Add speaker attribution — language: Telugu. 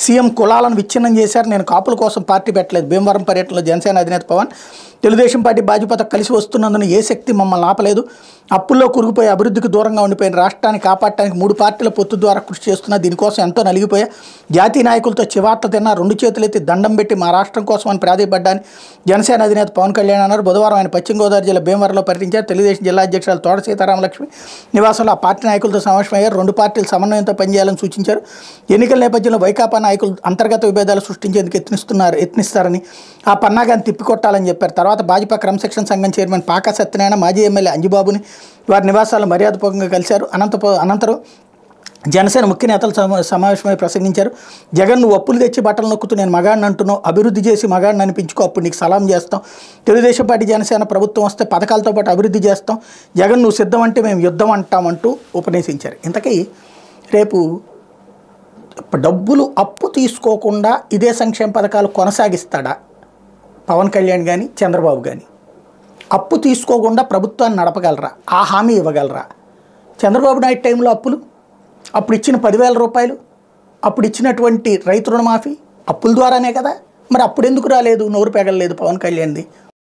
Speaker 1: సీఎం కులాలను విచ్ఛిన్నం చేశారు. నేను కాపుల కోసం పార్టీ పెట్టలేదు. భీమవరం పర్యటనలో జనసేన అధినేత పవన్ తెలుగుదేశం పార్టీ భాజపాతో కలిసి వస్తున్నందున ఏ శక్తి మమ్మల్ని ఆపలేదు. అప్పుల్లో కురిగిపోయి అభివృద్ధికి దూరంగా ఉండిపోయిన రాష్ట్రాన్ని కాపాడటానికి 3 పార్టీల పొత్తు ద్వారా కృషి చేస్తున్నా. దీనికోసం ఎంతో నలిగిపోయా. జాతీయ నాయకులతో చివాట్లు తిన్నా. 2 చేతులెత్తి దండం పెట్టి మా రాష్ట్రం కోసం అని ప్రాధాయపడ్డాని జనసేన అధినేత పవన్ కళ్యాణ్ అన్నారు. బుధవారం ఆయన పశ్చిమ గోదావరి జిల్లా భీమవరంలో పర్యటించారు. తెలుగుదేశం జిల్లా అధ్యక్షురాలు తోట సీతారామలక్ష్మి నివాసంలో ఆ పార్టీ నాయకులతో సమావేశమయ్యారు. 2 పార్టీలు సమన్వయంతో పనిచేయాలని సూచించారు. ఎన్నికల నేపథ్యంలో వైకాపా నాయకులు అంతర్గత విభేదాలు సృష్టించేందుకు యత్నిస్తారని ఆ పన్నాగాన్ని తిప్పికొట్టాలని చెప్పారు. తర్వాత భాజపా క్రమశిక్షణ సంఘం చైర్మన్ పాకా సత్యనారాయణ, మాజీ ఎమ్మెల్యే అంజిబాబుని వారి నివాసాల్లో మర్యాదపూర్వకంగా కలిశారు. అనంతరం జనసేన ముఖ్య నేతలు సమావేశమై ప్రసంగించారు. జగన్ నువ్వు అప్పులు తెచ్చి బట్టలు నొక్కుతూ నేను మగాడిని అంటున్నావు, అభివృద్ధి చేసి మగాడిని అనిపించుకో, అప్పుడు నీకు సలాం చేస్తాం. తెలుగుదేశం పార్టీ జనసేన ప్రభుత్వం వస్తే పథకాలతో పాటు అభివృద్ధి చేస్తాం. జగన్ నువ్వు సిద్ధం అంటే మేము యుద్ధం అంటామంటూ ఉపన్యసించారు. ఇంతకీ రేపు డబ్బులు అప్పు తీసుకోకుండా ఇదే సంక్షేమ పథకాలు కొనసాగిస్తాడా పవన్ కళ్యాణ్ కానీ చంద్రబాబు కానీ? అప్పు తీసుకోకుండా ప్రభుత్వాన్ని నడపగలరా? ఆ హామీ ఇవ్వగలరా? చంద్రబాబు నాయుడు టైంలో అప్పుడు ఇచ్చిన 10,000 రూపాయలు, అప్పుడు ఇచ్చినటువంటి రైతు రుణమాఫీ అప్పుల ద్వారానే కదా. మరి అప్పుడు ఎందుకు రాలేదు? నోరు పెగలలేదు పవన్ కళ్యాణ్ది.